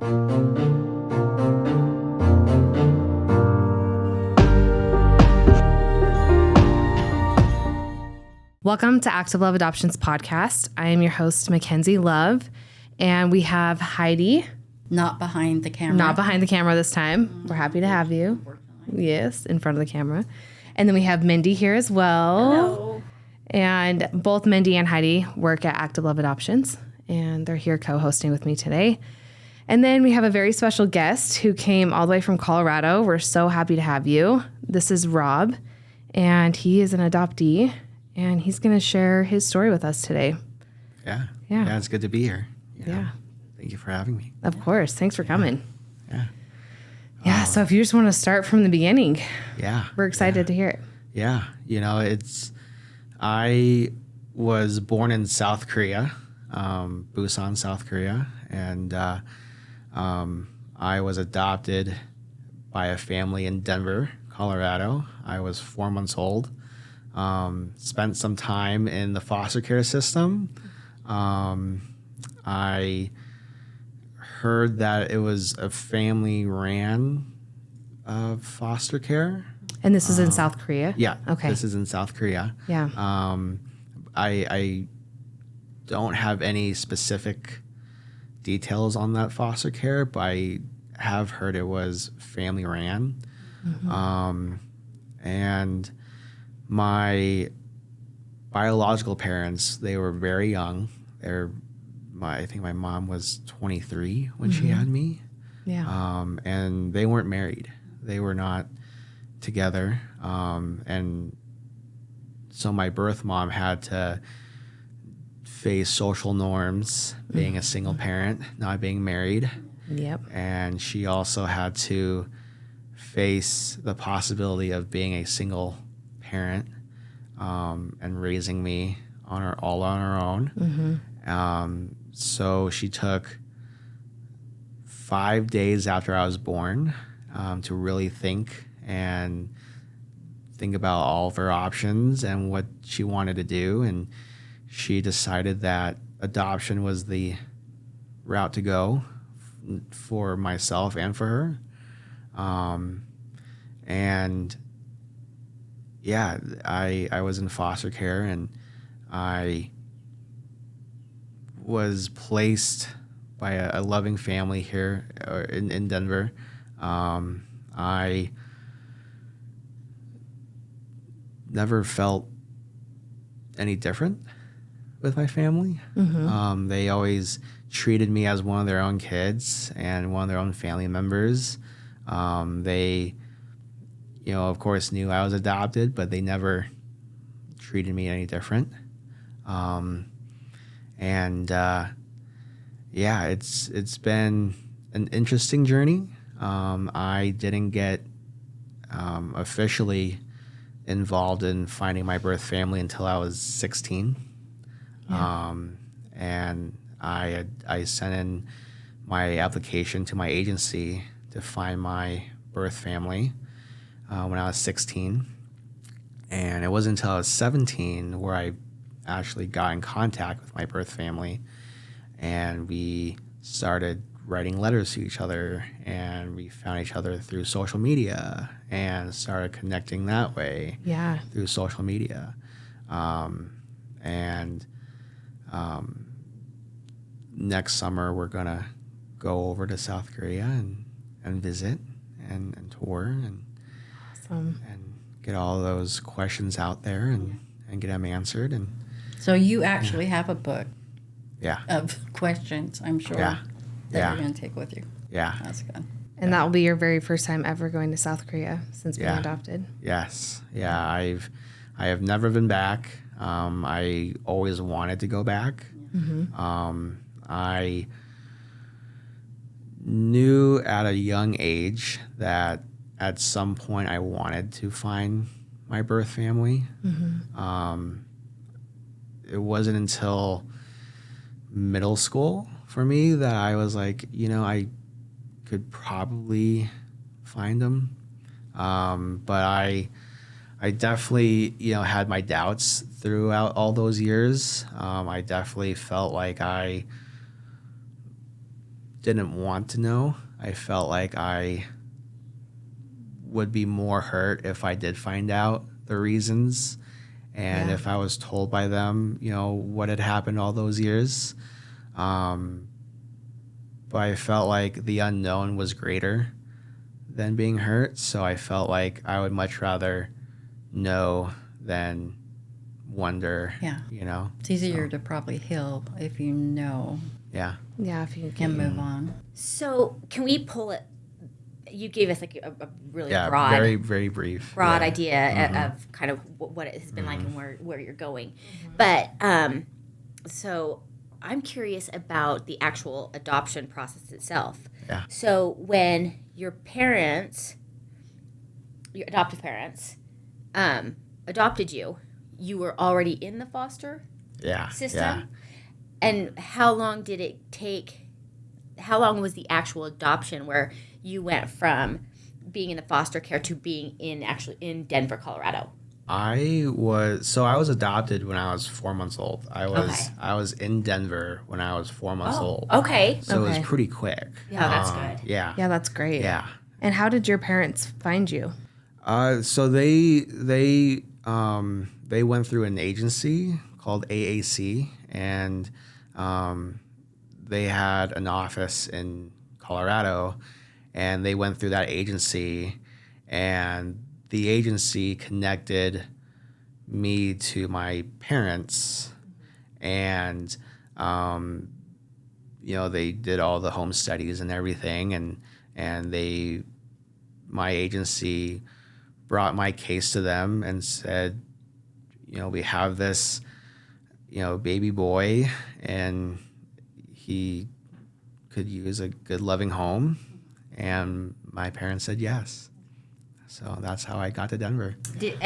Welcome to Active Love Adoptions Podcast. I am your host, Mackenzie Love, and we have Heidi. Not behind the camera. Not behind the camera this time. We're happy to have you. Yes, in front of the camera. And then we have Mindy here as well. Hello. And both Mindy and Heidi work at Active Love Adoptions, and they're here co-hosting with me today. And then we have a very special guest who came all the way from Colorado. We're so happy to have you. This is Rob, and he is an adoptee, and he's going to share his story with us today. Yeah. Yeah. Yeah, it's good to be here. Yeah. Thank you for having me. Of course. Thanks for coming. Yeah. Yeah. So if you just want to start from the beginning, Yeah. we're excited to hear it. Yeah. I was born in South Korea, Busan, South Korea, and I was adopted by a family in Denver, Colorado. I was 4 months old. Spent some time in the foster care system. I heard that it was a family-ran foster care. And this is in South Korea? Yeah. Okay. This is in South Korea. Yeah. I don't have any specific details on that foster care, but I have heard it was family-ran. Mm-hmm. And my biological parents, they were very young. I think my mom was 23 when she had me. Yeah. And they weren't married. They were not together. And so my birth mom had to face social norms, being a single parent, not being married. Yep. And she also had to face the possibility of being a single parent and raising me all on her own. Mm-hmm. So she took 5 days after I was born to really think about all of her options and what she wanted to do. And she decided that adoption was the route to go for myself and for her. And yeah, I was in foster care, and I was placed by a loving family here in Denver. I never felt any different with my family. Mm-hmm. They always treated me as one of their own kids and one of their own family members. They, of course, knew I was adopted, but they never treated me any different. It's been an interesting journey. I didn't get officially involved in finding my birth family until I was 16. Yeah. And I sent in my application to my agency to find my birth family when I was 16. And it wasn't until I was 17 where I actually got in contact with my birth family, and we started writing letters to each other, and we found each other through social media and started connecting that way. Yeah. Through social media. Next summer we're gonna go over to South Korea and visit and tour and Awesome. and get all those questions out there and get them answered. And So you actually have a book yeah. of questions, I'm sure, Yeah. that Yeah. you're going to take with you. Yeah. That's good. And that will be your very first time ever going to South Korea since being Yeah. adopted. Yes. Yeah. I have never been back. I always wanted to go back. Mm-hmm. I knew at a young age that at some point I wanted to find my birth family. Mm-hmm. It wasn't until middle school for me that I was like, I could probably find them. But I definitely, had my doubts throughout all those years. I definitely felt like I didn't want to know. I felt like I would be more hurt if I did find out the reasons, and if I was told by them, what had happened all those years. But I felt like the unknown was greater than being hurt, so I felt like I would much rather know than wonder. Yeah. It's easier to probably heal if you know Yeah. Yeah, if you and move on. So can we pull it? You gave us like a really Yeah. broad, Very, very brief. broad Yeah. idea of kind of what it has been like and where you're going. But so I'm curious about the actual adoption process itself. Yeah. So when your adoptive parents, adopted you, you were already in the foster Yeah. system? Yeah. And how long did it take? How long was the actual adoption where you went from being in the foster care to being in Denver, Colorado? I was adopted when I was 4 months old. I was in Denver when I was 4 months old. Okay. So it Okay. was pretty quick. Yeah, that's good. Yeah. Yeah, that's great. Yeah. And how did your parents find you? So they went through an agency called AAC, and they had an office in Colorado, and they went through that agency, and the agency connected me to my parents, and they did all the home studies and everything, and my agency brought my case to them and said, we have this, baby boy, and he could use a good loving home. And my parents said yes. So that's how I got to Denver. Did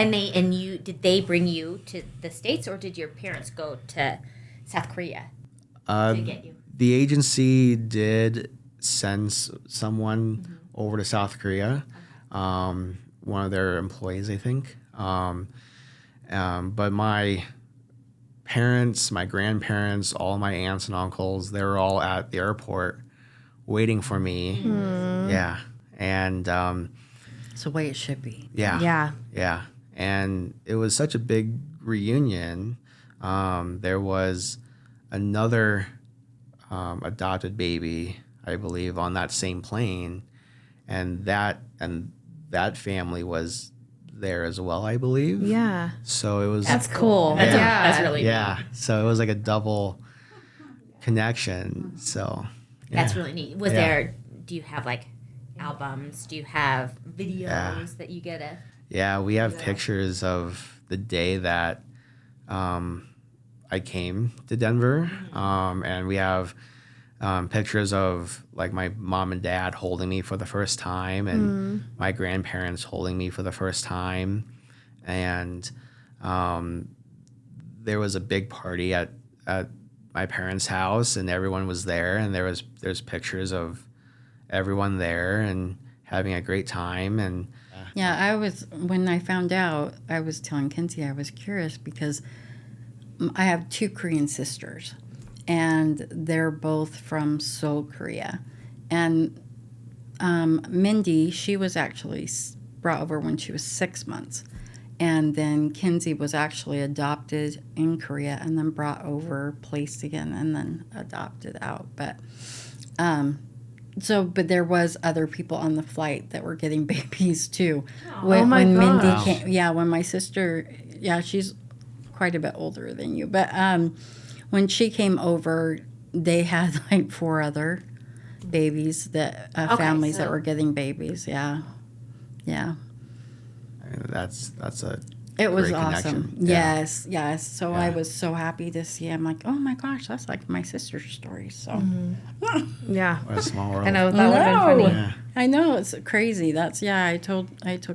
they bring you to the States, or did your parents go to South Korea to get you? The agency did send someone over to South Korea, one of their employees, I think. But my parents, my grandparents, all my aunts and uncles, they were all at the airport waiting for me. Yeah. And It's the way it should be. yeah. Yeah. Yeah. And it was such a big reunion. There was another adopted baby, I believe, on that same plane, and that family was there as well, I believe. Yeah. So it was That's cool. Yeah. That's really yeah. neat. So it was like a double connection. So yeah. That's really neat. Do you have like albums? Do you have videos that you get a? Yeah, we have pictures of the day that I came to Denver, and we have pictures of like my mom and dad holding me for the first time, and my grandparents holding me for the first time, and there was a big party at my parents' house, and everyone was there, and there's pictures of everyone there and having a great time. And Yeah, when I found out, I was telling Kinsey I was curious because I have 2 Korean sisters, and they're both from Seoul, Korea. And Mindy, she was actually brought over when she was 6 months. And then Kinsey was actually adopted in Korea and then brought over, placed again, and then adopted out. But but there was other people on the flight that were getting babies too. When Mindy gosh. came, when my sister, she's quite a bit older than you, but when she came over, they had like 4 other babies families that were getting babies. Yeah. I mean, that's a It was great awesome. connection. Yeah. Yes. So Yeah. I was so happy to see. I'm like, oh my gosh, that's like my sister's story. So Yeah. What a small world. I know that would have been funny. Yeah. I know it's crazy. I told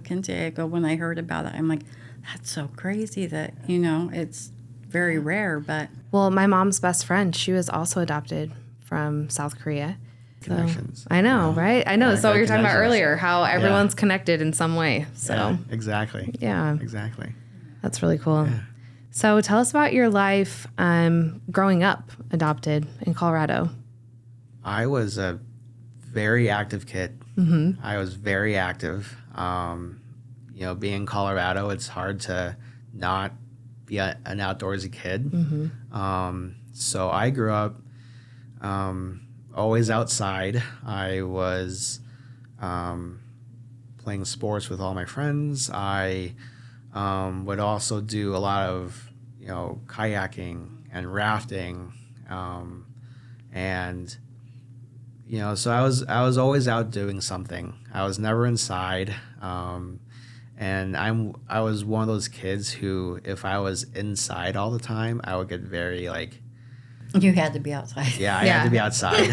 Kinsey, I go, when I heard about it, I'm like, that's so crazy that it's very rare, but Well, my mom's best friend, she was also adopted from South Korea. So, Connections. I know, right? I know. Yeah, So what good you were talking about connections. earlier, how everyone's connected in some way. So Yeah, exactly. yeah, Exactly. that's really cool. So tell us about your life growing up adopted in Colorado. I was a very active kid. I was very active. Being in Colorado, it's hard to not be an outdoorsy kid. So I grew up always outside. I was playing sports with all my friends. I would also do a lot of, kayaking and rafting, and so I was always out doing something. I was never inside, and I was one of those kids who, if I was inside all the time, I would get very like. You had to be outside. Yeah, I had to be outside.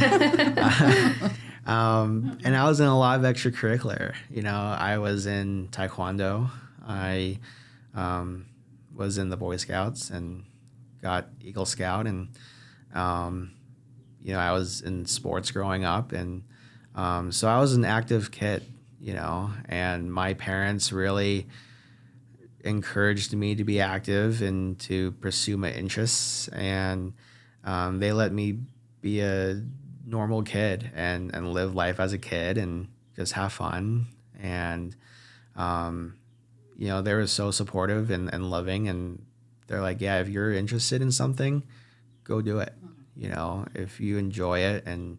And I was in a lot of extracurricular. I was in Taekwondo. I was in the Boy Scouts and got Eagle Scout, and I was in sports growing up, and so I was an active kid, and my parents really encouraged me to be active and to pursue my interests, and they let me be a normal kid and live life as a kid and just have fun. And they were so supportive and loving, and they're like, yeah, if you're interested in something, go do it. If you enjoy it and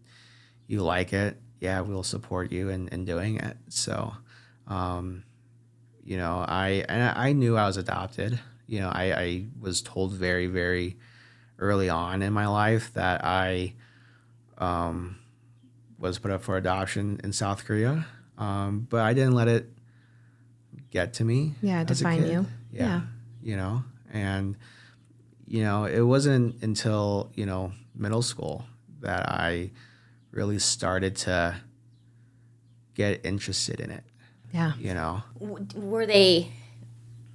you like it, yeah, we'll support you in doing it. So, I knew I was adopted. I was told very, very early on in my life that I was put up for adoption in South Korea, but I didn't let it get to me. Yeah, define you. Yeah. And it wasn't until middle school that I really started to get interested in it. Yeah. Were they,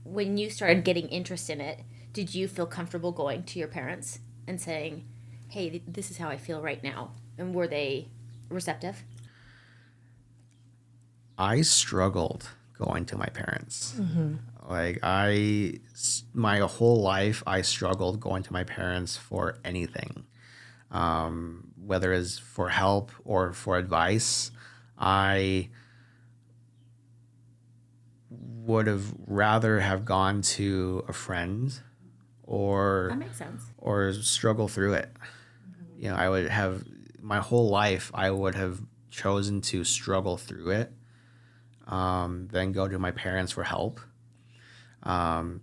when you started getting interest in it, did you feel comfortable going to your parents and saying, hey, this is how I feel right now? And were they receptive? I struggled going to my parents. Like my whole life, I struggled going to my parents for anything, whether it's for help or for advice. I would have rather have gone to a friend or That makes sense. or struggle through it. I would have my whole life. I would have chosen to struggle through it, then go to my parents for help,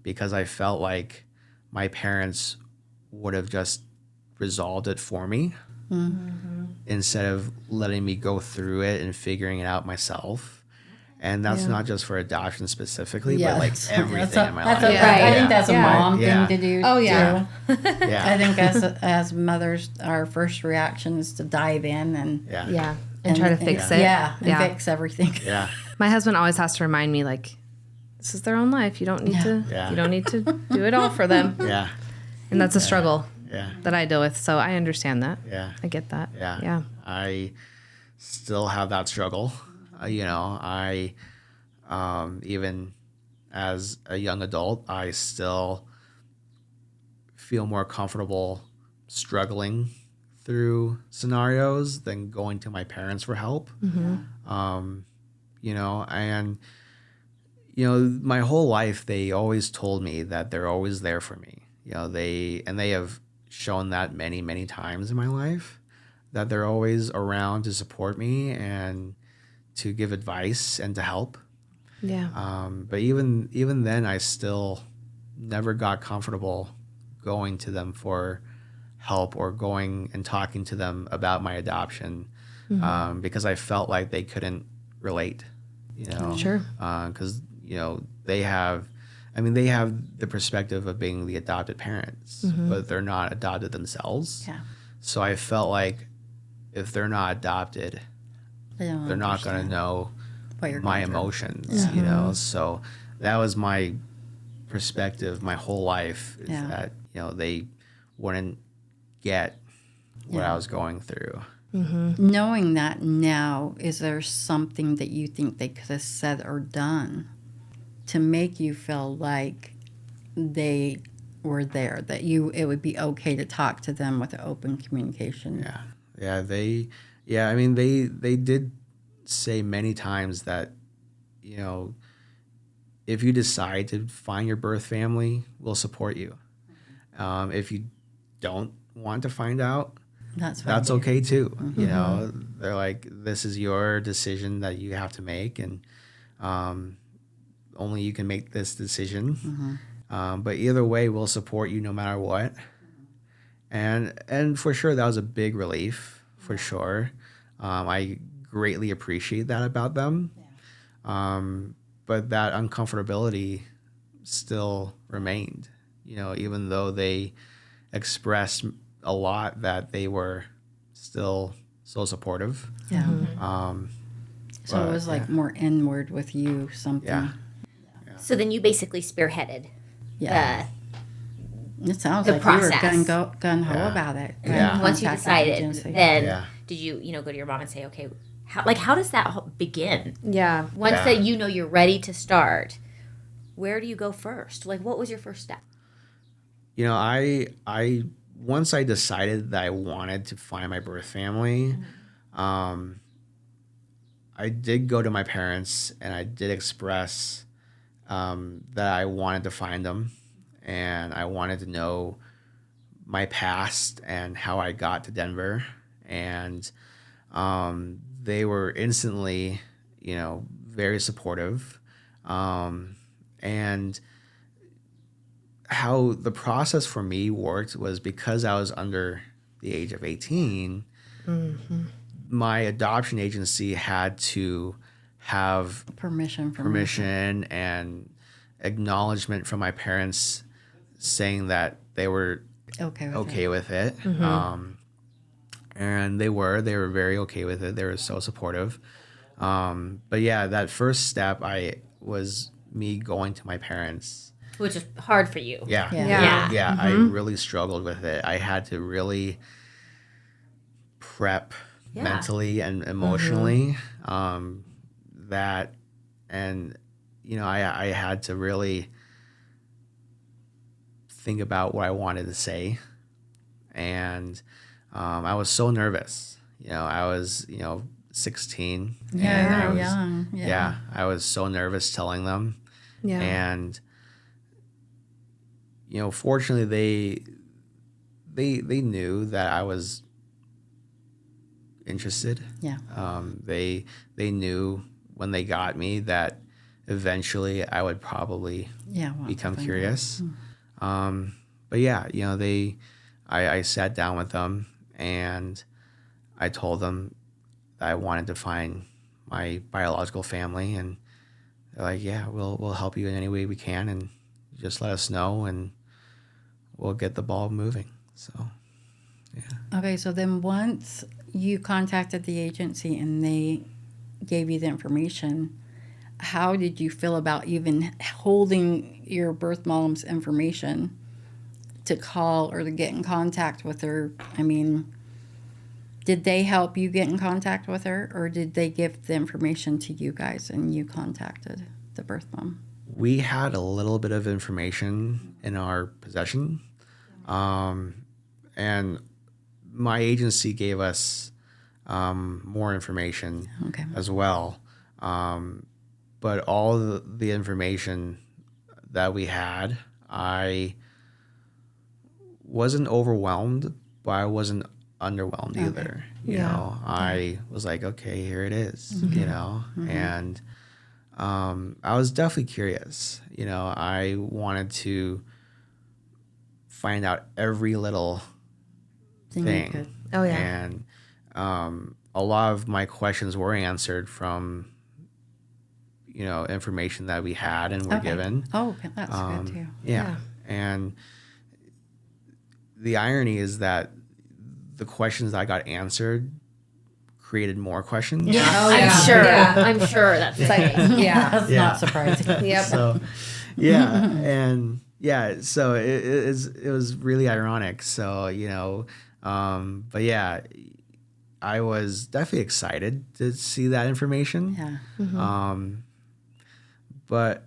because I felt like my parents would have just resolved it for me instead of letting me go through it and figuring it out myself. And that's not just for adoption specifically, but like everything in my life. I think that's a mom Yeah. thing to do. Oh, yeah. Too. Yeah. I think as mothers, our first reaction is to dive in and Yeah. And try to fix it. Yeah, and fix everything. Yeah. My husband always has to remind me, like, this is their own life. You don't need to. Yeah. You don't need to do it all for them. Yeah. And that's a struggle Yeah. that I deal with. So I understand that. Yeah. I get that. Yeah. Yeah. I still have that struggle. I even as a young adult, I still feel more comfortable struggling through scenarios than going to my parents for help. My whole life they always told me that they're always there for me. They have shown that many, many times in my life, that they're always around to support me and to give advice and to help. Yeah. But even then, I still never got comfortable going to them for help or going and talking to them about my adoption, because I felt like they couldn't relate. Sure. Because they have the perspective of being the adopted parents, but they're not adopted themselves. Yeah. So I felt like if they're not adopted, they're not going to know what you're my going through. emotions, So that was my perspective my whole life, is that, they wouldn't get what I was going through. Knowing that now, is there something that you think they could have said or done to make you feel like they were there, that it would be okay to talk to them with open communication? Yeah. They Yeah, I mean, they did say many times that, you know, if you decide to find your birth family, we'll support you. If you don't want to find out, that's okay too. You know, they're like, this is your decision that you have to make, and only you can make this decision. But either way, we'll support you no matter what. And for sure, that was a big relief, for sure. I greatly appreciate that about them. But that uncomfortability still remained, you know, even though they expressed a lot that they were still so supportive. Yeah. So it But, was like more inward with you, something. Yeah. So then you basically spearheaded Yeah. It sounds the like process. you were gun ho Yeah. about it. Yeah. once you Contact decided, agency. then Yeah. did you, go to your mom and say, okay, how does that begin? Yeah. Once Yeah. that you're ready to start, where do you go first? Like, what was your first step? You know, I once I decided that I wanted to find my birth family, I did go to my parents and I did express that I wanted to find them, and I wanted to know my past and how I got to Denver, and they were instantly, you know, very supportive, and how the process for me worked was because I was under the age of 18, my adoption agency had to have permission and acknowledgement from my parents saying that they were okay with it. And they were very okay with it. They were so supportive. But yeah, that first step was me going to my parents. Which is hard for you. Yeah. Yeah. I really struggled with it. I had to really prep mentally and emotionally that, and you know, I had to really think about what I wanted to say, and I was so nervous. You know, I was 16, and I was young. yeah, I was so nervous telling them. Yeah. And you know, fortunately, they knew that I was interested. Yeah. They knew when they got me that eventually I would probably become curious. But yeah, you know, I sat down with them and I told them that I wanted to find my biological family, and they're like, yeah, we'll help you in any way we can, and just let us know and we'll get the ball moving. So, yeah. Okay, so then once you contacted the agency and they gave you the information, how did you feel about even holding your birth mom's information to call or to get in contact with her? I mean, did they help you get in contact with her, or did they give the information to you guys and you contacted the birth mom? We had a little bit of information in our possession, and my agency gave us more information as well. But all the information that we had, I wasn't overwhelmed, but I wasn't underwhelmed either. You know, I was like, okay, here it is, you know, and I was definitely curious. You know, I wanted to find out every little thing. Oh, yeah. And a lot of my questions were answered from, you know, information that we had and were given. Oh, that's good too. Yeah. And the irony is that the questions that I got answered created more questions. Yeah, Oh, yeah. I'm sure that's the case. Yeah. That's not surprising. Yep. So, yeah. And yeah, so it was really ironic. So, you know, but yeah, I was definitely excited to see that information. Yeah. But,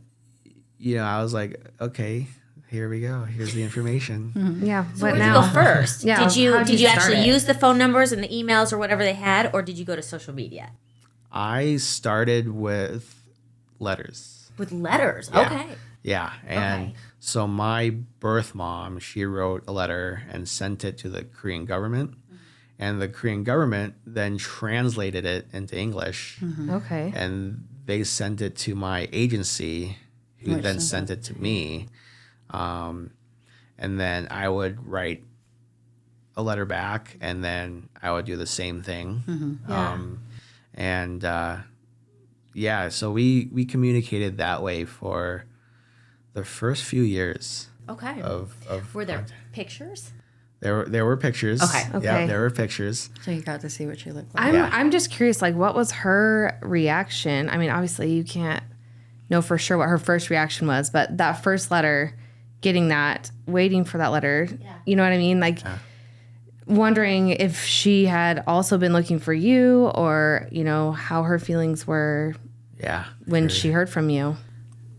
you know, I was like, okay, here we go. Here's the information. Yeah. So What where'd now? you go first? Yeah, Did you how'd you start actually it? use the phone numbers and the emails or whatever they had, or did you go to social media I started with letters. with letters? Yeah. Okay. Yeah. And Okay. so my birth mom, she wrote a letter and sent it to the Korean government. And the Korean government then translated it into English. Okay. And they sent it to my agency, who Which then sent sent it to me. And then I would write a letter back, and then I would do the same thing. Yeah. So we communicated that way for the first few years Okay. of Were there contact. pictures? There were pictures. Okay. Yeah, Okay. there were pictures. So you got to see what she looked like. I'm just curious, like, what was her reaction? I mean, obviously, you can't know for sure what her first reaction was, but that first letter, getting that, waiting for that letter, you know what I mean? Like, wondering if she had also been looking for you, or, you know, how her feelings were Yeah. when she heard from you.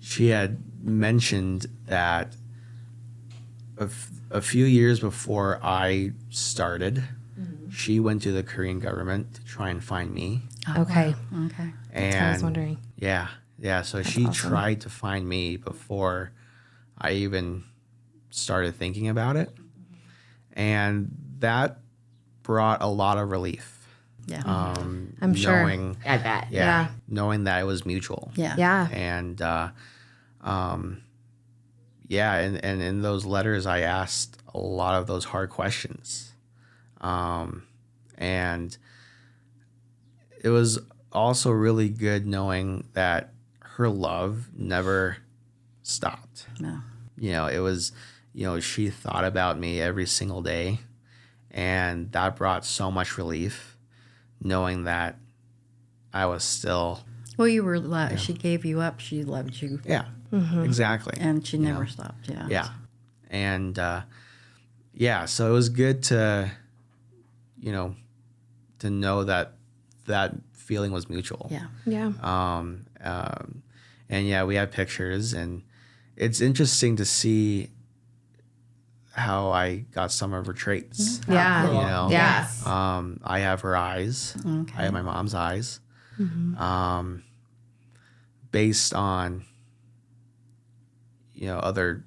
She had mentioned that a few years before I started, she went to the Korean government to try and find me. Okay. Okay. And I was wondering. Yeah. So she awesome. tried to find me before I even started thinking about it. And that brought a lot of relief. Yeah. I'm sure. Knowing, I bet. Yeah. knowing that it was mutual. yeah. Yeah. And and in those letters I asked a lot of those hard questions. And it was also really good knowing that her love never stopped. No. You know, it was, she thought about me every single day, and that brought so much relief knowing that I was still, Well, you were. She gave you up. She loved you, exactly. and she never stopped. Yeah. Yeah. And so it was good to, to know that that feeling was mutual. Yeah. Yeah. And yeah, we have pictures, and it's interesting to see how I got some of her traits. Yeah. You know? Yeah. I have her eyes. Okay. I have my mom's eyes. Based on, other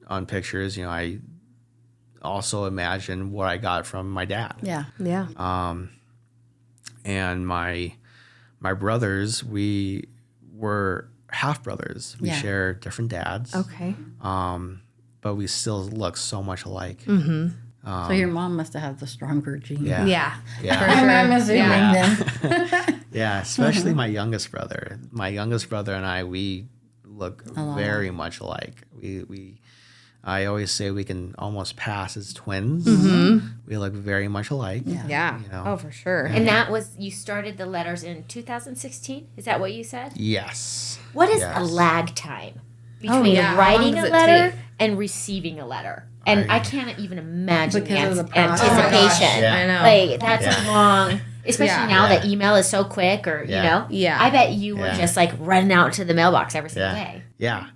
on pictures, I also imagine what I got from my dad. Yeah. Yeah. And my brothers, we were half brothers. We Yeah. share different dads. Okay. But we still look so much alike. So your mom must have had the stronger gene. Yeah. Yeah. Yeah. I'm assuming Yeah. then. Yeah, especially my youngest brother. My youngest brother and I, we look very much alike. I always say we can almost pass as twins. We look very much alike. Yeah. Oh, for sure. And that was, you started the letters in 2016? Is that what you said? Yes. What is Yes. a lag time between yeah. How writing long a does it letter take? and receiving a letter? And I can't even imagine Because of the process. anticipation. Yeah. I know. Like, that's Yeah. long. Especially Yeah. now Yeah. that email is so quick, or, Yeah. Yeah. I bet you were Yeah. just like running out to the mailbox every single Yeah. day. Yeah.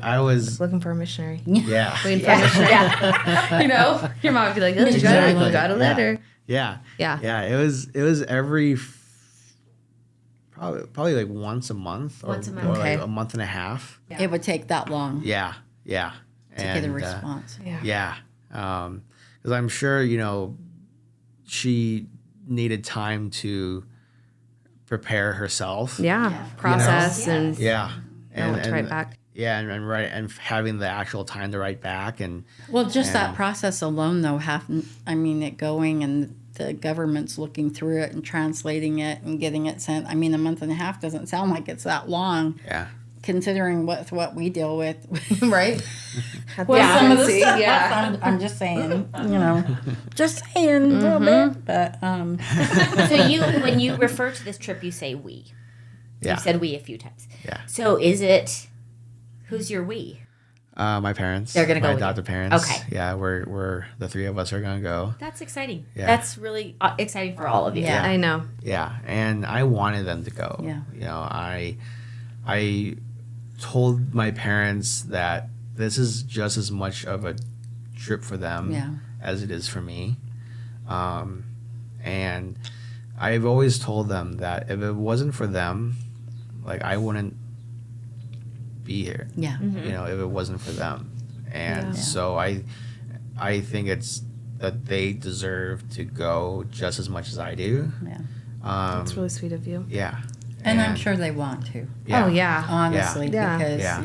I was. Looking for a missionary. Yeah. Waiting for a missionary. You know, your mom would be like, "Oh, you got a letter." Yeah. Yeah. Yeah. It was every probably like once a month or, Once a month. or Okay. like a month and a half. It would take that long Yeah. Yeah. to get a response. Yeah. Because I'm sure, she needed time to prepare herself. Yeah. Process You know? and Yeah. know what to write back. Yeah, and write, and having the actual time to write back, and Well, just that process alone, though, it going and the government's looking through it and translating it and getting it sent. I mean, a month and a half doesn't sound like it's that long, yeah. considering what we deal with. right. Well, Yeah. some of the See, stuff, yeah. I'm just saying, just saying a little bit. But So when you refer to this trip, you say we. Yeah. You said we a few times. Yeah. So who's your we? My parents. They're gonna go My with you. adopted parents. Okay. Yeah, we're the three of us are gonna go. That's exciting. Yeah. That's really exciting for all of you. Yeah. I know. Yeah, and I wanted them to go. Yeah. I told my parents that this is just as much of a trip for them Yeah. as it is for me. And I've always told them that if it wasn't for them, like I wouldn't be here. Yeah. You know, if it wasn't for them. And Yeah. so I think it's that they deserve to go just as much as I do. Yeah. That's really sweet of you. Yeah. And I'm sure they want to. Yeah. Oh yeah. Honestly, Yeah. because Yeah.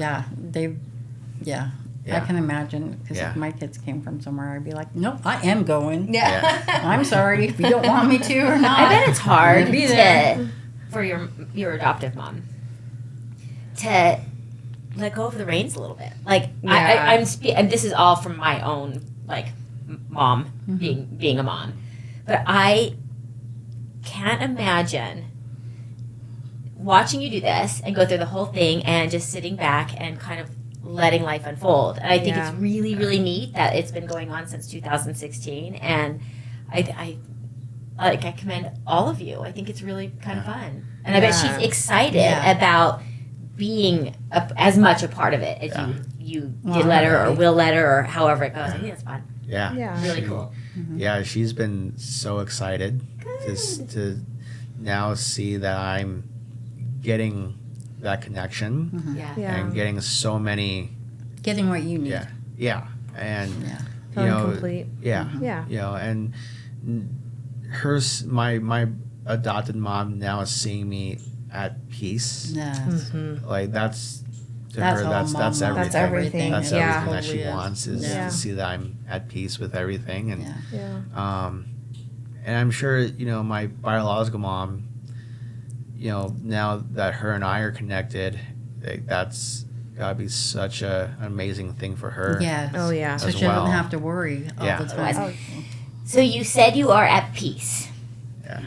yeah, I Yeah. can imagine. Because Yeah. if my kids came from somewhere, I'd be like, nope, I am going. Yeah. I'm sorry if you don't want me to or not. I bet it's hard to be there. for your adoptive mom to let go of the reins a little bit. Like Yeah. and this is all from my own like mom being a mom, but I can't imagine watching you do this and go through the whole thing and just sitting back and kind of letting life unfold. And I think Yeah. it's really, really neat that it's been going on since 2016. And I commend all of you. I think it's really kind of fun. And I bet Yeah. she's excited Yeah. about being as much a part of it as Yeah. you Well, did let her or really. will let her or however it goes. I think that's fun. Yeah. Yeah. Really She- cool. Yeah, she's been so excited to now see that I'm getting that connection Yeah. Yeah. and getting so many. Getting what you need. Yeah, and Yeah. Feeling you know, complete. yeah, Yeah. you know, and my adopted mom now is seeing me at peace. Yes. Like that's to That's her. all That's mom everything. wants. That's everything. That's Yeah. everything that she Totally is. wants is Yeah. to see that I'm at peace with everything, and Yeah. Yeah. and I'm sure my biological mom, now that her and I are connected, like, that's gotta be such an amazing thing for her. Yes. Oh, yeah. So As she doesn't well. have to worry all Yeah. the time. Oh. So you said you are at peace. Yeah.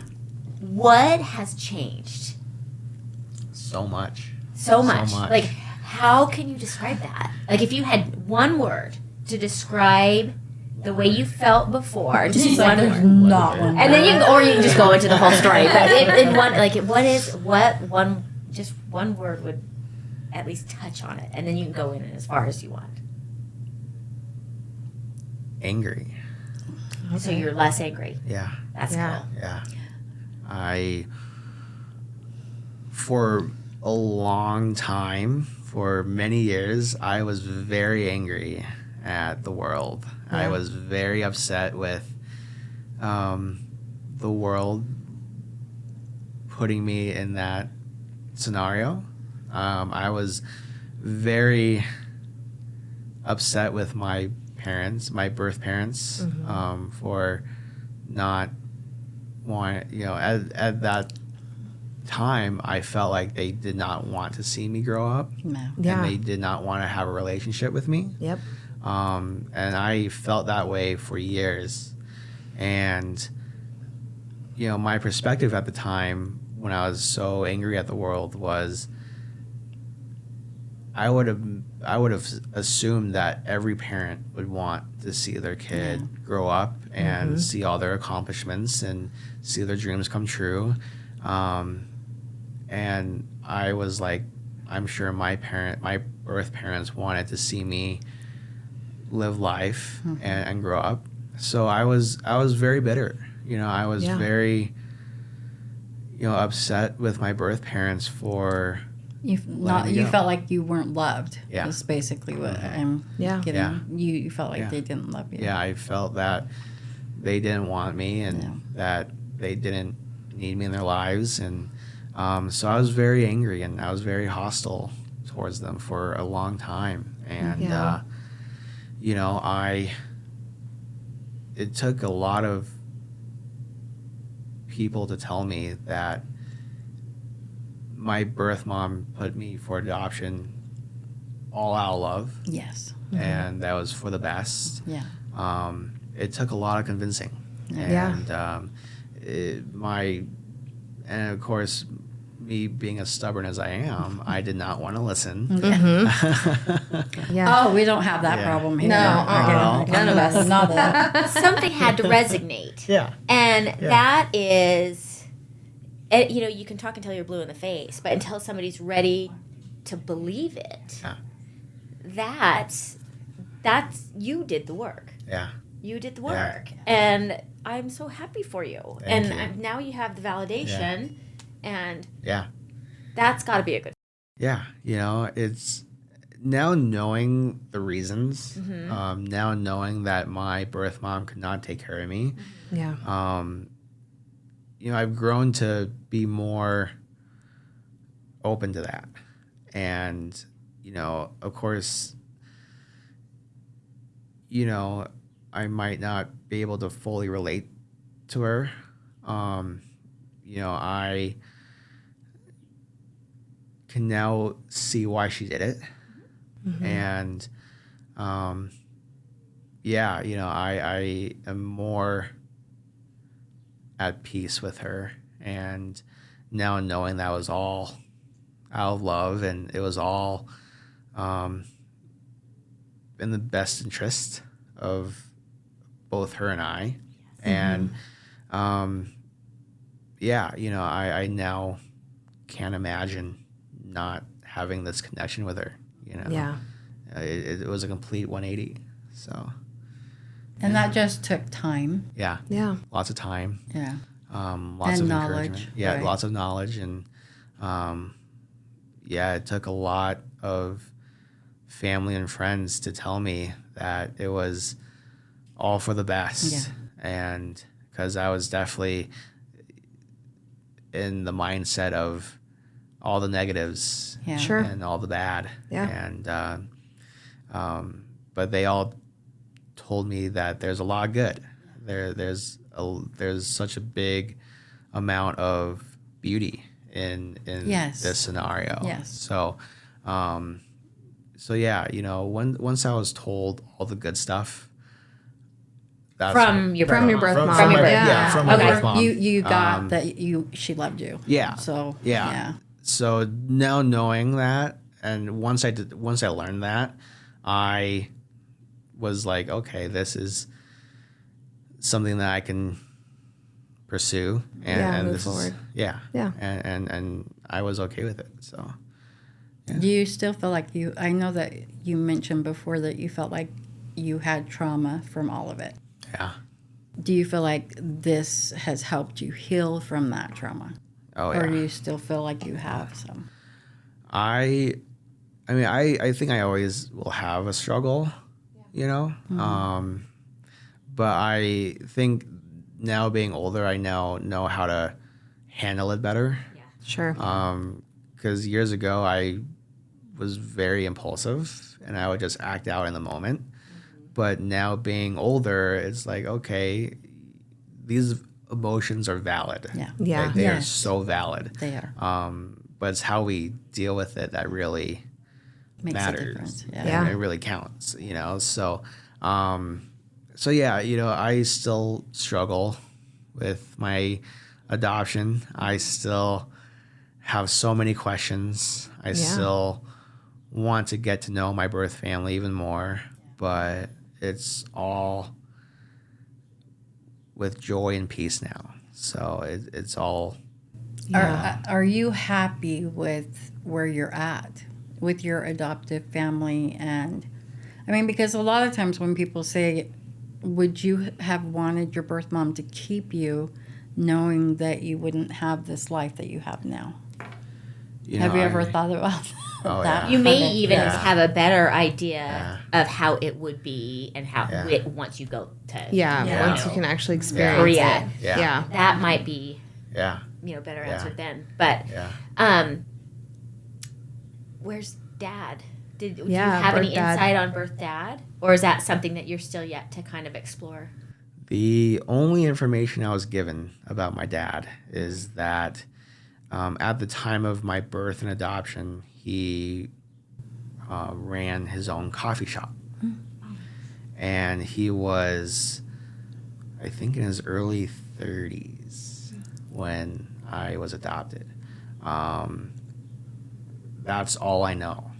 What has changed So much. so So much? much. Like, how can you describe that? Like, if you had one word to describe the way you felt before, just She's one like, there's word. not one. And then you can just go into the whole story. But in one, like, just one word would at least touch on it, and then you can go in as far as you want. Angry. So you're less angry. Yeah. That's Yeah. cool. Yeah. For a long time, for many years, I was very angry at the world. I Yeah. was very upset with the world putting me in that scenario. I was very upset with my parents, my birth parents, for not wanting, at that time, I felt like they did not want to see me grow up, No. Yeah. and they did not want to have a relationship with me. Yep. And I felt that way for years. And, my perspective at the time when I was so angry at the world was I would have assumed that every parent would want to see their kid grow up and see all their accomplishments and see their dreams come true. And I was like, I'm sure my birth parents wanted to see me live life and grow up. So I was very bitter. I was very, upset with my birth parents for You letting me go. felt like you weren't loved. Yeah. That's basically what I'm Yeah. getting. Yeah. You felt like Yeah. they didn't love you. Yeah, I felt that they didn't want me and Yeah. that they didn't need me in their lives. And so I was very angry and I was very hostile towards them for a long time. And, Yeah. it took a lot of people to tell me that my birth mom put me for adoption all out of love. Yes. And that was for the best. Yeah. It took a lot of convincing, Yeah. and of course, me being as stubborn as I am, I did not want to listen. Yeah. Oh, we don't have that Yeah. problem here. No, none of us. Not that. Something had to resonate. Yeah. And that is, you can talk until you're blue in the face, but until somebody's ready to believe it, Yeah. that's you did the work. Yeah. You did the Yeah. work, and I'm so happy for you. Thank and you. Now you have the validation, and Yeah. that's got to be a good. Yeah. It's now knowing the reasons, now knowing that my birth mom could not take care of me. Yeah. I've grown to be more open to that. And, of course, I might not be able to fully relate to her. I can now see why she did it. And, I am more at peace with her. And now knowing that was all out of love and it was all in the best interest of both her and I. And I now can't imagine not having this connection with her. Yeah. It was a complete 180. So And that just took time. yeah, Yeah. lots of time, Yeah. lots And of knowledge, encouragement. Yeah, right. lots of knowledge, and it took a lot of family and friends to tell me that it was all for the best. Yeah. And because I was definitely in the mindset of all the negatives Yeah. Sure. and all the bad. Yeah. And but they all told me that there's a lot of good. There's such a big amount of beauty in Yes. this scenario. Yes. So once I was told all the good stuff, that's From your From your birth mom. From my, Yeah. from my Okay. birth mom. You got that she loved you. Yeah. So Yeah. So now knowing that, and once I learned that, I was like, okay, this is something that I can pursue, and move this forward. Yeah. Yeah. And I was okay with it. So Do you still feel like I know that you mentioned before that you felt like you had trauma from all of it. yeah. Do you feel like this has helped you heal from that trauma? Oh Or yeah. do you still feel like you have some? I think I always will have a struggle, but I think now being older, I now know how to handle it better. Sure. Because years ago I was very impulsive and I would just act out in the moment. But now being older, it's like, okay, these emotions are valid. Yeah. Yeah. They are Yes. so valid. They are. But it's how we deal with it that really Makes a matters. difference. And Yeah. it really counts, So, I still struggle with my adoption. I still have so many questions. I still want to get to know my birth family even more, but it's all with joy and peace now. So it's all, Are you happy with where you're at with your adoptive family? And I mean, because a lot of times when people say, would you have wanted your birth mom to keep you knowing that you wouldn't have this life that you have now? Have you ever thought about Oh, that? yeah. You may Okay. even Yeah. have a better idea of how it would be and how Yeah. it once you go to Yeah. Yeah. Once you can actually experience Korea. it. Yeah. Yeah. That might be Yeah. better Yeah. answered then. But Yeah. where's Dad? Do you Yeah, have any birth dad. insight on birth dad, or is that something that you're still yet to kind of explore? The only information I was given about my dad is that at the time of my birth and adoption, he ran his own coffee shop. And he was, I think, in his early 30s when I was adopted. That's all I know.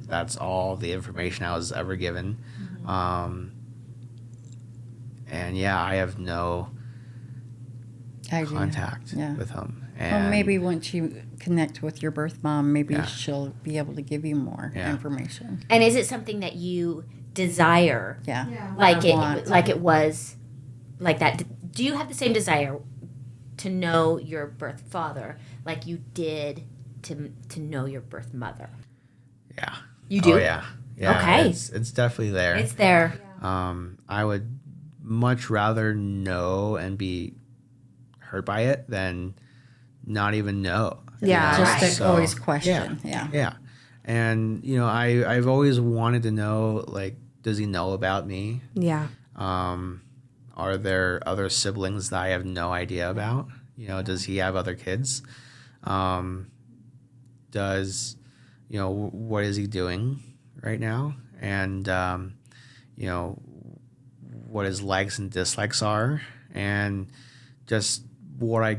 That's all the information I was ever given. And I have no Idea. contact Yeah. with him. And Well, maybe once you connect with your birth mom, maybe Yeah. she'll be able to give you more Yeah. information. And is it something that you desire, Yeah. like Want. it was, like that? Do you have the same desire to know your birth father like you did to know your birth mother? yeah. You do? Oh, yeah. Yeah. Okay. It's definitely there. It's there. I would much rather know and be hurt by it than not even know. Yeah. Just to So, always question. Yeah. Yeah. And, I've always wanted to know, like, does he know about me? Yeah. Are there other siblings that I have no idea about? Does he have other kids? What is he doing right now? And, what his likes and dislikes are, and just what I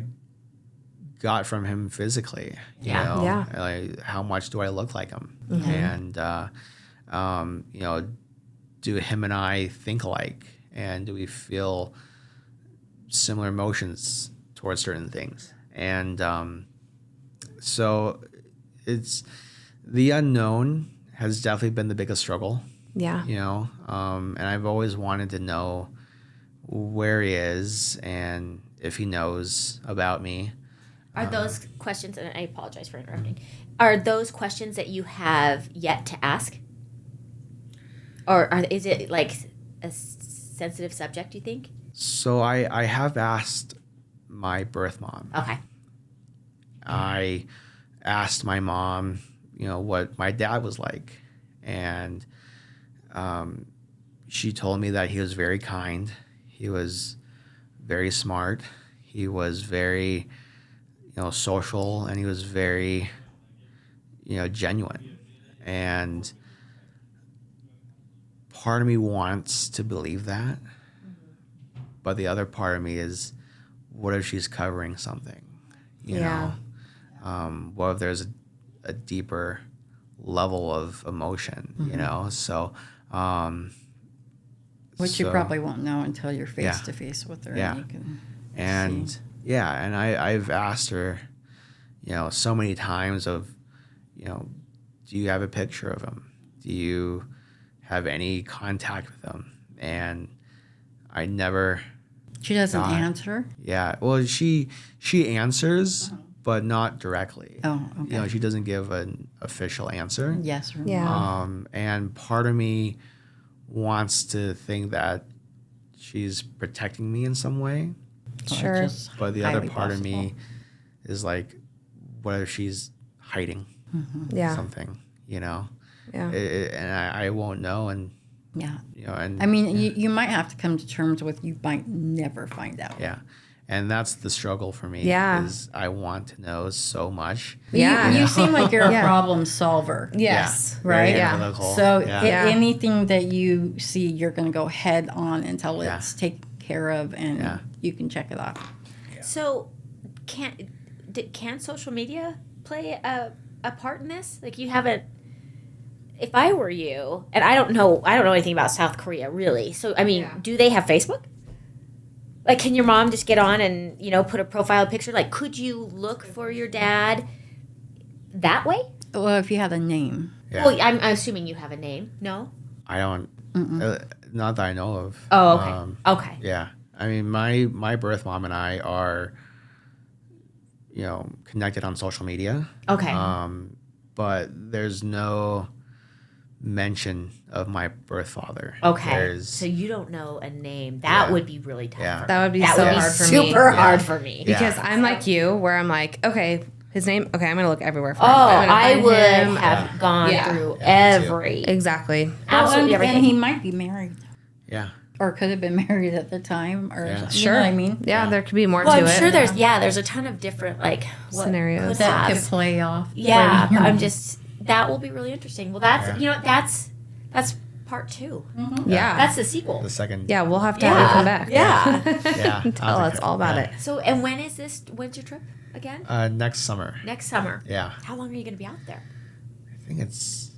got from him physically. Yeah. Like, how much do I look like him? Mm-hmm. And, do him and I think alike? And do we feel similar emotions towards certain things? And so it's the unknown has definitely been the biggest struggle. Yeah. And I've always wanted to know where he is and if he knows about me. Are those questions, and I apologize for interrupting, are those questions that you have yet to ask? Or is it like a sensitive subject, you think? So I have asked my birth mom. Okay. I asked my mom, what my dad was like. And she told me that he was very kind. He was very smart. He was very, social, and he was very, genuine. And part of me wants to believe that, but the other part of me is, what if she's covering something? You Yeah. know, what if there's a deeper level of emotion? So. Which you probably won't know until you're face to face with her. Yeah. And you can And see. and I've asked her, so many times of, do you have a picture of him? Do you have any contact with him? And I never. She doesn't God. answer. Yeah. Well, she answers, but not directly. Oh, okay. She doesn't give an official answer. Yes or no. Yeah. And part of me wants to think that she's protecting me in some way. Sure. Just But the other highly part of me possible. is like, what if she's hiding Yeah. something, Yeah. and I won't know. And, Yeah. and I mean, you might have to come to terms with you might never find out. yeah. And that's the struggle for me. Yeah. Is I want to know so much. Yeah. You seem like you're a Yeah. problem solver. Yes. Yeah. Very Right? Yeah. analytical. So yeah. Yeah. anything that you see, you're going to go head on until Yeah. it's taken care of and Yeah. you can check it off. So, can social media play a part in this? Like, you haven't. If I were you, and I don't know anything about South Korea really. So, I mean, do they have Facebook? Like, can your mom just get on and put a profile picture? Like, could you look for your dad that way? Well, if you had a name. Yeah. Well, I'm assuming you have a name. No. I don't. Not that I know of. Oh, okay. Okay. Yeah. I mean, my birth mom and I are, connected on social media. Okay. But there's no mention of my birth father. Okay. There's, So you don't know a name. That Yeah. would be really tough. Yeah. For That would be that so would be hard for me. super Yeah. hard for me. Yeah. Because I'm like you, where I'm like, okay, his name. Okay, I'm gonna look everywhere for him. Oh, I'm gonna I find would him. have gone Yeah. through Yeah, me too. every Exactly. absolutely and everything. he might be married. yeah. Or could have been married at the time. Or Yeah. you know what I mean? Yeah, there could be more Well, to I'm it. sure there's a ton of different what Scenarios. could That have. could play off. Yeah, Right. I'm just that will be really interesting. Well, that's that's part 2. Yeah. That's the sequel. The second. Yeah, we'll have to have you come back. Yeah. Yeah. Tell us all about it. So, and when's your trip again? Next summer. Next summer. Yeah. How long are you going to be out there? I think it's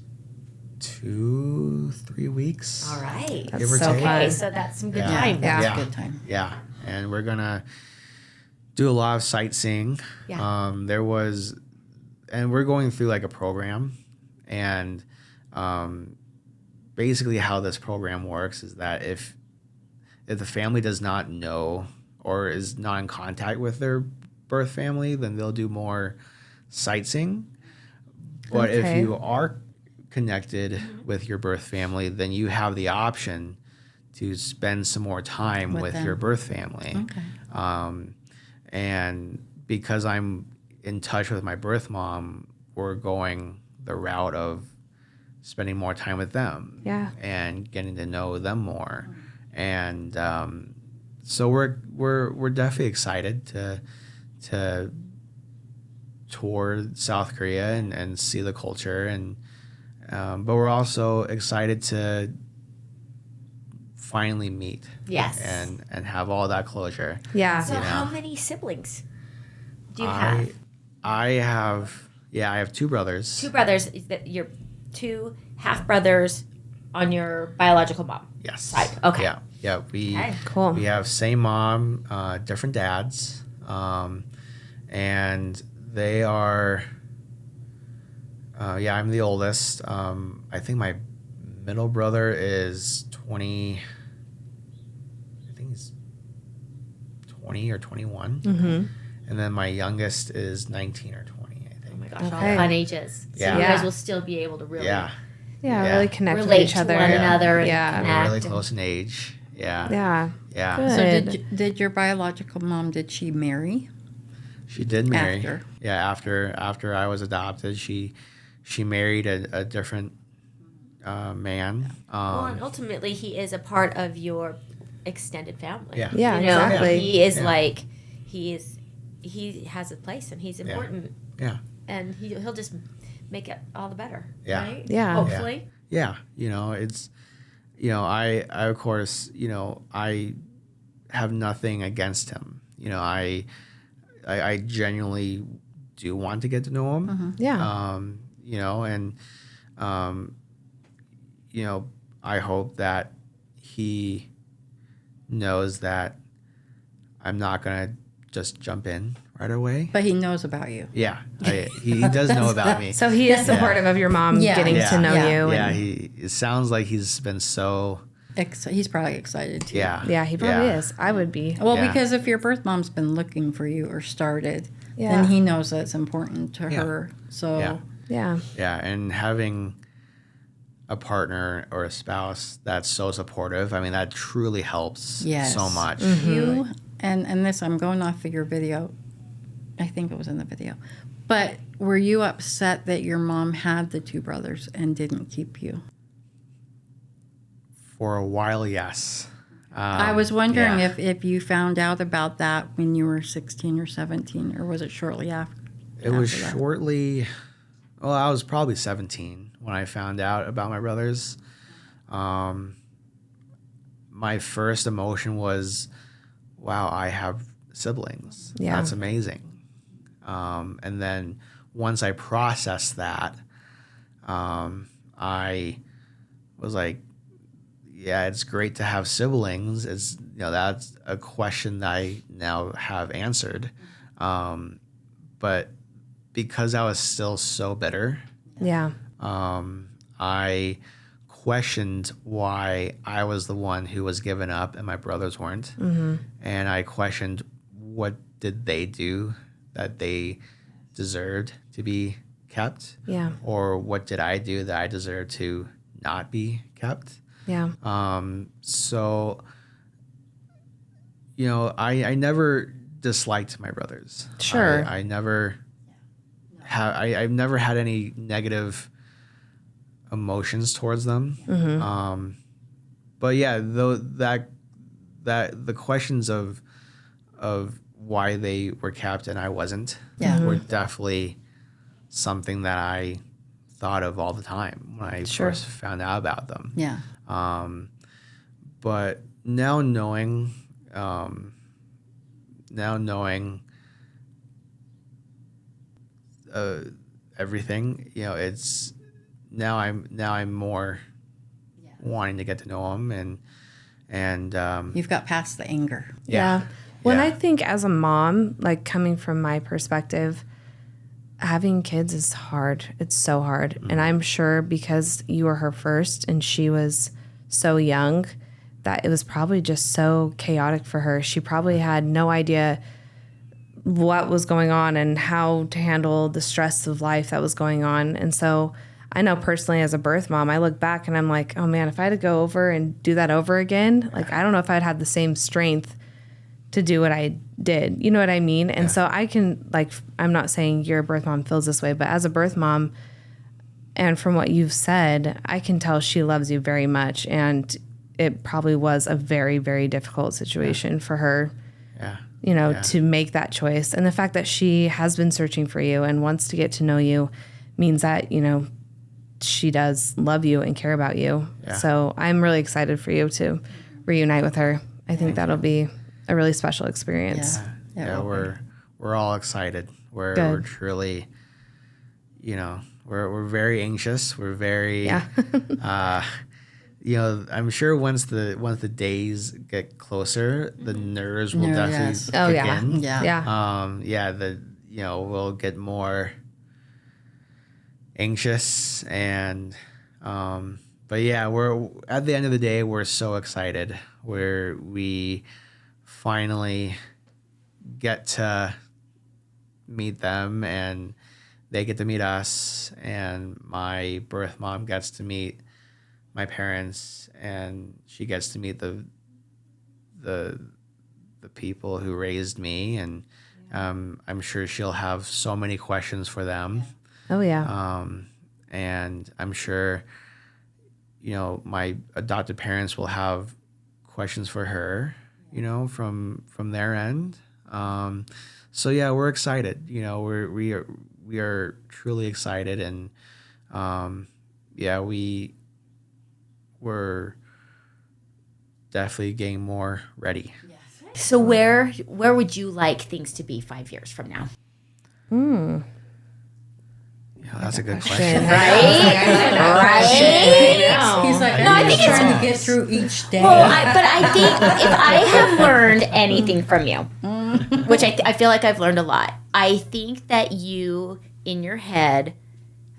2-3 weeks. All right. Give or so take. fun. Okay, so that's some good Yeah. time. Yeah. That's a good time. Yeah. And we're gonna do a lot of sightseeing. Yeah. And we're going through like a program, and basically how this program works is that if the family does not know or is not in contact with their birth family, then they'll do more sightseeing. But if Okay. you are connected with your birth family, then you have the option to spend some more time With with them. your birth family. Okay. And because I'm in touch with my birth mom, we're going the route of spending more time with them. Yeah. And getting to know them more. And so we're definitely excited to tour South Korea and see the culture, and but we're also excited to finally meet. Yes. And have all that closure. Yeah. So You know. how many siblings do you have? I have two brothers. Two brothers. Is that your two half brothers on your biological mom Yes. side? Okay. Yeah. Okay. Cool. We have same mom, different dads, and they are. I'm the oldest. I think my middle brother is 20. I think he's 20 or 21, and then my youngest is 19 or 20. I Oh think. my gosh, Okay. all fun ages. So Yeah. you Yeah. guys will still be able to really Yeah, Yeah. really connect with relate each to other. one another and Yeah. We're connect. really and- close in age. Yeah. Yeah. Yeah. Good. So did your biological mom, did she marry? She did marry. After. Yeah, after I was adopted, she married a different man. Well, and ultimately, he is a part of your extended family. Yeah. Yeah, You know, exactly. he is Yeah. like, he has a place and he's important. Yeah. And he'll just make it all the better. Yeah. Right? Yeah. Hopefully. Yeah, it's, I of course, I have nothing against him. I genuinely do want to get to know him. Yeah. And I hope that he knows that I'm not gonna just jump in right away. But he knows about you. Yeah, he does know about me. So he is supportive of your mom Yeah. getting Yeah. to know Yeah. you. Yeah, And it sounds like he's been so. He's probably excited too. Yeah. yeah, he probably is. I would be. Well, Yeah. because if your birth mom's been looking for you or started, Yeah. then he knows that's important to Yeah. her. So Yeah. Yeah. Yeah, and having a partner or a spouse that's so supportive, I mean, that truly helps Yes. so much. you and this, I'm going off of your video. I think it was in the video. But were you upset that your mom had the two brothers and didn't keep you? For a while, yes. I was wondering yeah. if you found out about that when you were 16 or 17, or was it shortly after? It was after that? shortly. Well, I was probably 17 when I found out about my brothers. My first emotion was, wow, I have siblings. Yeah. That's amazing. And then once I processed that, I was like, yeah, it's great to have siblings. It's, that's a question that I now have answered. But because I was still so bitter, Yeah. I questioned why I was the one who was given up and my brothers weren't. And I questioned, what did they do that they deserved to be kept? Yeah. Or what did I do that I deserved to not be kept? Yeah. So, I never disliked my brothers. Sure. I never I've never had any negative emotions towards them. But yeah, though that the questions of why they were kept and I wasn't were definitely something that I thought of all the time when I Sure. first found out about them. Yeah. But now knowing everything, it's now I'm more wanting to get to know them and You've got past the anger. Yeah. Well, and Yeah. I think as a mom, like coming from my perspective, having kids is hard. It's so hard. And I'm sure because you were her first and she was so young that it was probably just so chaotic for her. She probably had no idea what was going on and how to handle the stress of life that was going on. And so I know personally as a birth mom, I look back and I'm like, oh man, if I had to go over and do that over again, like I don't know if I'd have the same strength to do what I did. You know what I mean? And so I can, like, I'm not saying your birth mom feels this way, but as a birth mom, and from what you've said, I can tell she loves you very much. And it probably was a very, very difficult situation for her, Yeah. you know, to make that choice. And the fact that she has been searching for you and wants to get to know you means that, you know, she does love you and care about you. Yeah. So I'm really excited for you to reunite with her. I think that'll be a really special experience. Yeah. Yeah, we're all excited. We're truly, you know, we're very anxious. We're very, you know, I'm sure once the days get closer, the nerves will definitely kick in. We'll get more anxious and, but yeah, we're at the end of the day, we're so excited where we finally get to meet them and they get to meet us, and my birth mom gets to meet my parents, and she gets to meet the people who raised me, and I'm sure she'll have so many questions for them. Oh yeah. And I'm sure, you know, my adopted parents will have questions for her, you know, from their end. So yeah, we're excited. You know, we are truly excited, and we're definitely getting more ready. So where would you like things to be 5 years from now? Yeah, that's a good question. Right? He's like, No, I I'm think just it's- trying to get through each day. Well, but I think if I have learned anything from you, which I feel like I've learned a lot, I think that you, in your head,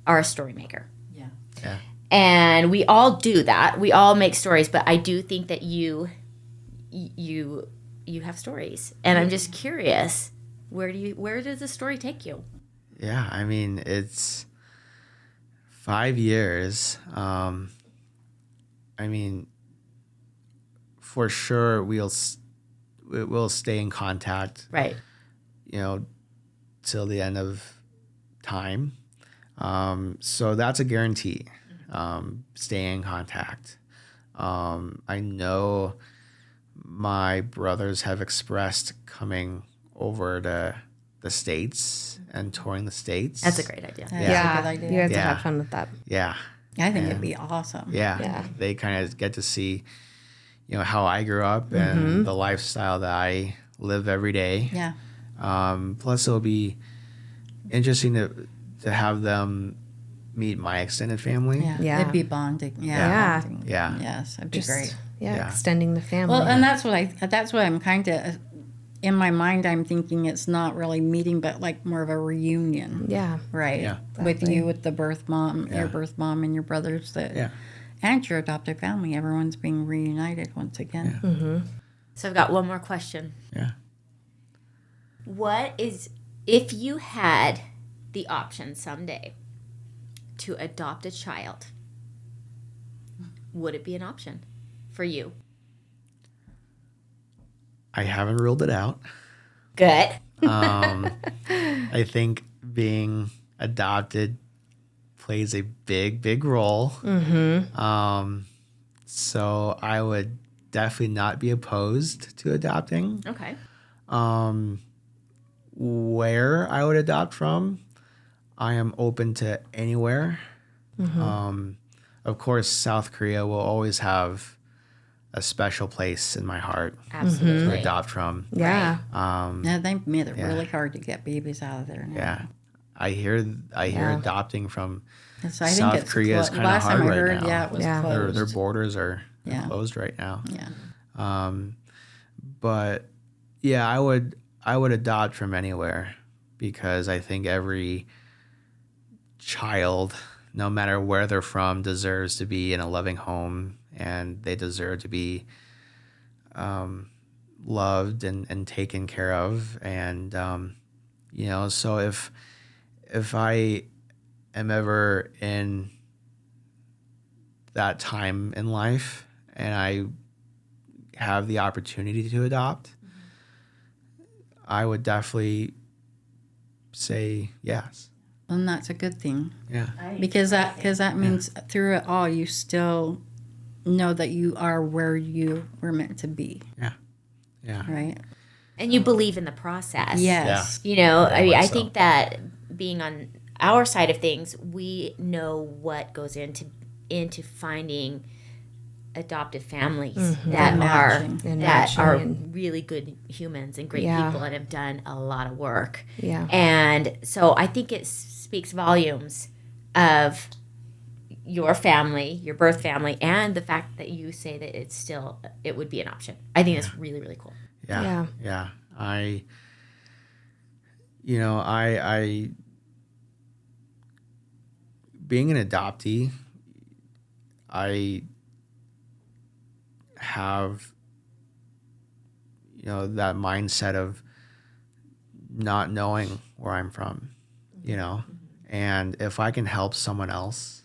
are a story maker. Yeah. And we all do that. We all make stories, but I do think that you have stories. And I'm just curious, where does the story take you? Yeah, I mean, it's 5 years. I mean, for sure we'll stay in contact, Right. you know, till the end of time. So that's a guarantee. Stay in contact. I know my brothers have expressed coming over to the States and touring the States. That's a great idea. That's Yeah. a good idea. You guys Yeah. will have fun with that. Yeah. I think it'd be awesome. Yeah. They kind of get to see, you know, how I grew up and the lifestyle that I live every day. Yeah. Plus, it'll be interesting to have them meet my extended family. Yeah. Yeah. It'd be bonding. Yeah. Yeah. Bonding. Yeah. Yes, it'd be Just great. Yeah. extending the family. Well, and that's what I'm kind of in my mind. I'm thinking it's not really meeting, but like more of a reunion. yeah. Right. Yeah. With you, with the birth mom, Yeah. your birth mom, and your brothers and your adopted family. Everyone's being reunited once again. So I've got one more question. Yeah. What is, if you had the option someday to adopt a child, would it be an option for you? I haven't ruled it out. Good. I think being adopted plays a big role. So I would definitely not be opposed to adopting. Okay. Where I would adopt from, I am open to anywhere. Of course, South Korea will always have a special place in my heart to Absolutely. adopt from. Yeah. Yeah, they've made it Yeah. really hard to get babies out of there now. Yeah. I hear adopting from So I think South it's Korea is clo- kind of last hard time I right heard, now. yeah, it was Yeah. closed. Their borders are Yeah. closed right now. Yeah. But Yeah, I would adopt from anywhere, because I think every child, no matter where they're from, deserves to be in a loving home, and they deserve to be loved and taken care of. And so if I am ever in that time in life and I have the opportunity to adopt, I would definitely say yes. And that's a good thing. Yeah. Because that means through it all, you still know that you are where you were meant to be. Yeah. Yeah. Right? And you believe in the process. Yes. You know, Very I mean, much I so. think that being on our side of things, we know what goes into finding adoptive families that And are matching. And that are matching. really good humans and great Yeah. people and have done a lot of work. Yeah. And so I think it speaks volumes of your family, your birth family, and the fact that you say that it would be an option. I think that's really, really cool. Yeah. Yeah. Yeah. I being an adoptee, I have, that mindset of not knowing where I'm from, and if I can help someone else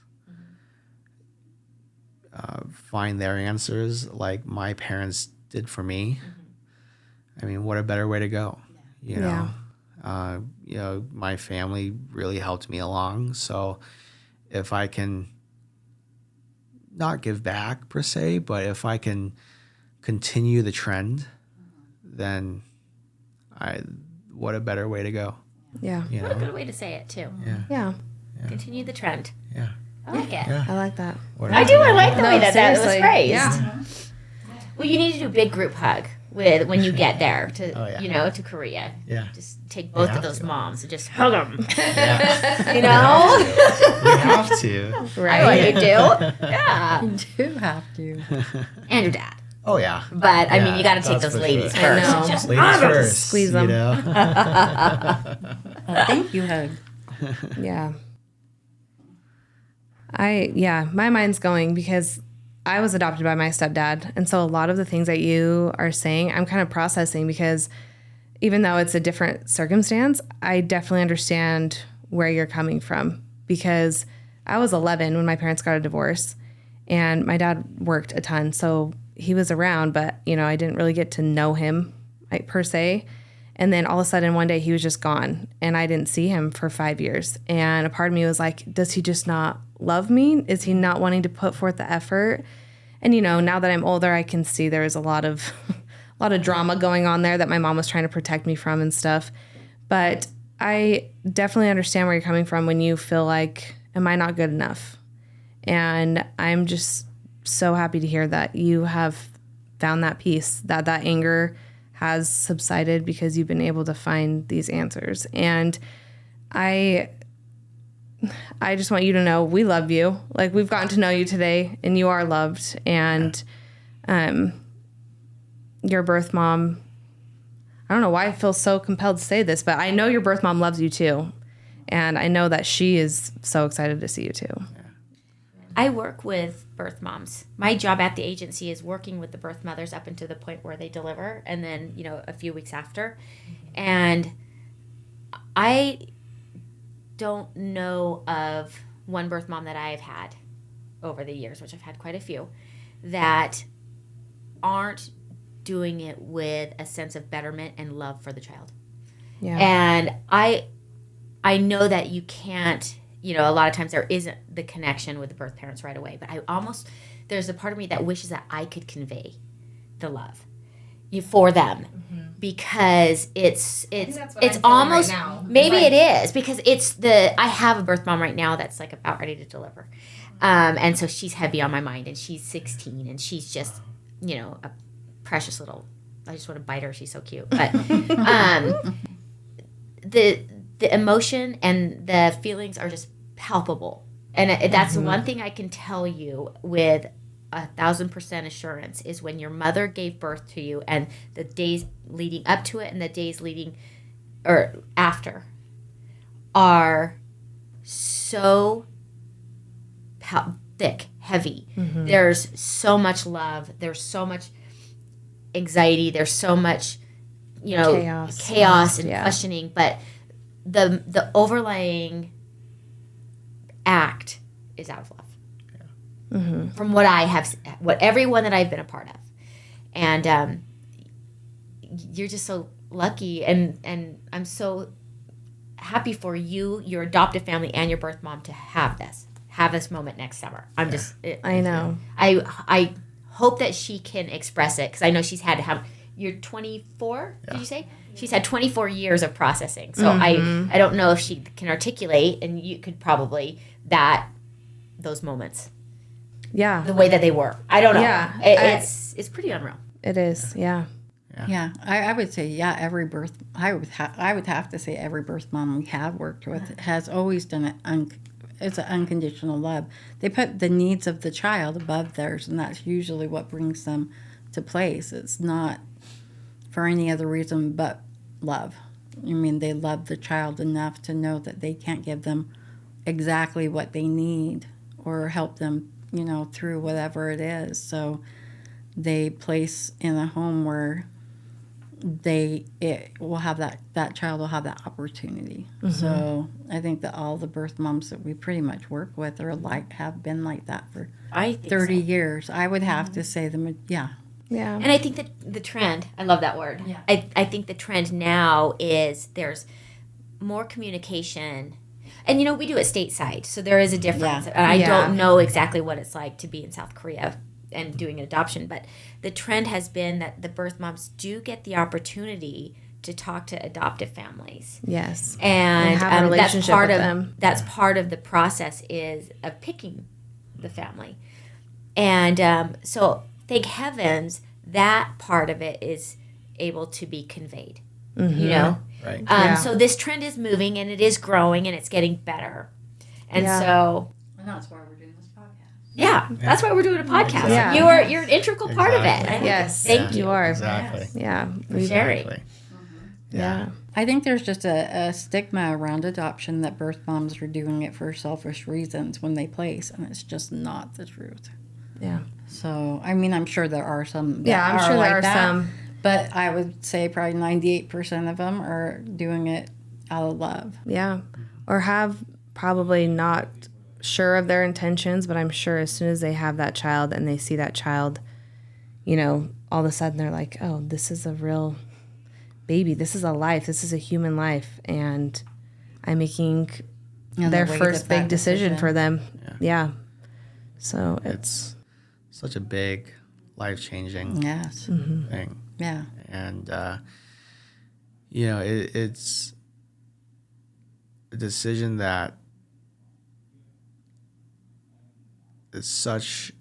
find their answers like my parents did for me, I mean, what a better way to go, Yeah. My family really helped me along. So if I can not give back per se, but if I can continue the trend, then what a better way to go. Yeah. What a good way to say it too. Yeah. Continue the trend. Yeah. I like it. Yeah. I like that. I do. I like the No, way that was seriously. phrased. Yeah. Well, you need to do a big group hug when you get there to Oh, yeah. to Korea. Yeah. Just take both have of those to. moms and just hug them. Yeah. You know, We have to. I know Right. you do. Yeah, You do have to. and your dad. Oh yeah. But I mean, Yeah, you got to take that's those for ladies sure. first. I know. Just Ladies hug 'em. first. Squeeze them. Thank you, hug. Yeah. My mind's going because I was adopted by my stepdad. And so a lot of the things that you are saying, I'm kind of processing because even though it's a different circumstance, I definitely understand where you're coming from because I was 11 when my parents got a divorce and my dad worked a ton. So he was around, but I didn't really get to know him per se. And then all of a sudden one day he was just gone and I didn't see him for 5 years. And a part of me was like, does he just not love me? Is he not wanting to put forth the effort? And now that I'm older, I can see there was a lot of drama going on there that my mom was trying to protect me from and stuff. But I definitely understand where you're coming from when you feel like, am I not good enough? And I'm just so happy to hear that you have found that peace, that anger has subsided because you've been able to find these answers. And I just want you to know we love you. Like, we've gotten to know you today and you are loved. And your birth mom, I don't know why I feel so compelled to say this, but I know your birth mom loves you too. And I know that she is so excited to see you too. I work with birth moms. My job at the agency is working with the birth mothers up until the point where they deliver and then, a few weeks after. And I don't know of one birth mom that I've had over the years, which I've had quite a few, that aren't doing it with a sense of betterment and love for the child. Yeah. And I know that you can't, a lot of times there isn't the connection with the birth parents right away, but there's a part of me that wishes that I could convey the love for them because it's almost, maybe it is because I have a birth mom right now that's like about ready to deliver. And so she's heavy on my mind and she's 16 and she's just, a precious little, I just want to bite her. She's so cute. But, the emotion and the feelings are just palpable. And that's one thing I can tell you with 1,000% assurance is when your mother gave birth to you, and the days leading up to it and the days leading or after are so thick, heavy. There's so much love. There's so much anxiety. There's so much, chaos and questioning. But the overlaying act is out of love. From what what everyone that I've been a part of, and you're just so lucky, and I'm so happy for you, your adoptive family, and your birth mom to have this moment next summer. I know. I hope that she can express it, because I know she's had to have. You're 24, did you say? She's had 24 years of processing, so I don't know if she can articulate, and you could probably those moments. Yeah. The way that they were. I don't know. Yeah. It's pretty unreal. It is. Yeah. Yeah, I would say every birth. I would have to say every birth mom we have worked with has always done it. It's an unconditional love. They put the needs of the child above theirs, and that's usually what brings them to place. It's not for any other reason but love. I mean, they love the child enough to know that they can't give them exactly what they need or help them, through whatever it is. So they place in a home where it will have that child will have that opportunity. So I think that all the birth moms that we pretty much work with have been like that for 30 years. I would have to say Yeah. And I think that the trend, I love that word. Yeah. I think the trend now is there's more communication. And, we do it stateside, so there is a difference. And I don't know exactly what it's like to be in South Korea and doing adoption, but the trend has been that the birth moms do get the opportunity to talk to adoptive families. Yes. And have a relationship with them. That's part of the process of picking the family. And so thank heavens that part of it is able to be conveyed, Right. So this trend is moving, and it is growing, and it's getting better. And so... And that's why we're doing this podcast. Yeah, that's why we're doing a podcast. Yeah. You're an integral part of it. Yes. Thank you. You are. Exactly. Yeah. For sharing. Exactly. Yeah. I think there's just a stigma around adoption that birth moms are doing it for selfish reasons when they place, and it's just not the truth. Yeah. So, I mean, I'm sure there are some. I'm sure there are some. But I would say probably 98% of them are doing it out of love. Yeah. Or have probably not sure of their intentions, but I'm sure as soon as they have that child and they see that child, all of a sudden they're like, oh, this is a real baby. This is a life. This is a human life. And I'm making their first big decision for them. Yeah. So It's such a big, life-changing thing. Yeah. And, it's a decision that is such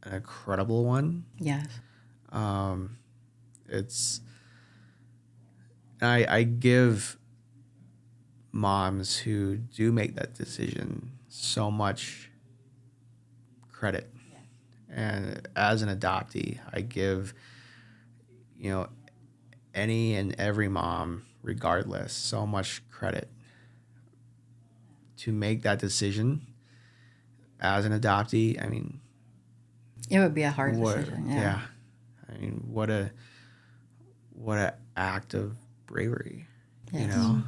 an incredible one. Yes. I give moms who do make that decision so much credit. And as an adoptee, I give, any and every mom, regardless, so much credit to make that decision as an adoptee. I mean, it would be a hard decision. Yeah. I mean, what a act of bravery, Yes. and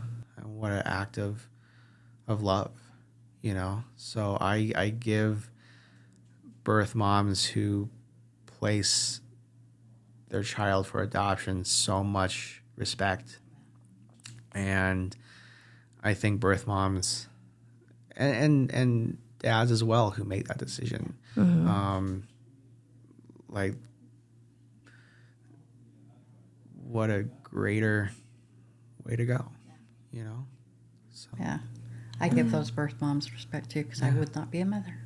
what an act of love, So I give birth moms who place their child for adoption so much respect. And I think birth moms and dads as well who make that decision, what a greater way to go, So. Yeah. I give those birth moms respect too, because I would not be a mother.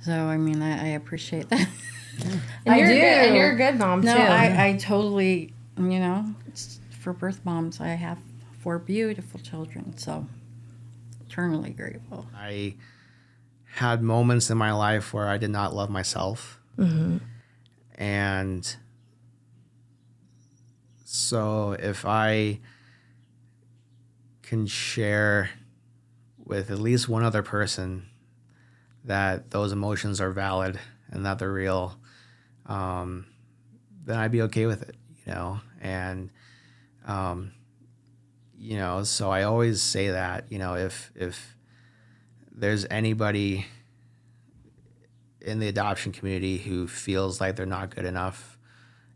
So, I mean, I appreciate that. And I you're do. Good, and you're a good mom, No, too. I totally, for birth moms, I have 4 beautiful children, so eternally grateful. I had moments in my life where I did not love myself. And so if I can share with at least one other person that those emotions are valid and that they're real, then I'd be okay with it, you know? And, you know, so I always say that, you know, if there's anybody in the adoption community who feels like they're not good enough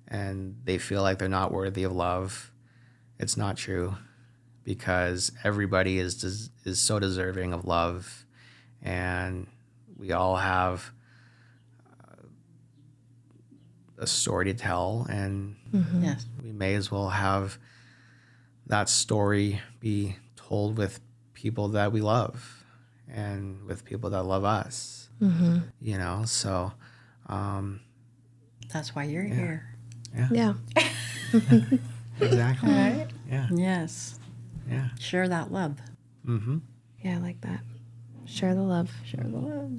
and they feel like they're not worthy of love, it's not true, because everybody is so deserving of love, and we all have a story to tell, and Yes. we may as well have that story be told with people that we love and with people that love us. You know, so That's why you're here. Yeah. exactly. Right? Yeah. Yes. Yeah. Share that love. Mm-hmm. Yeah, I like that. Share the love. Share the love.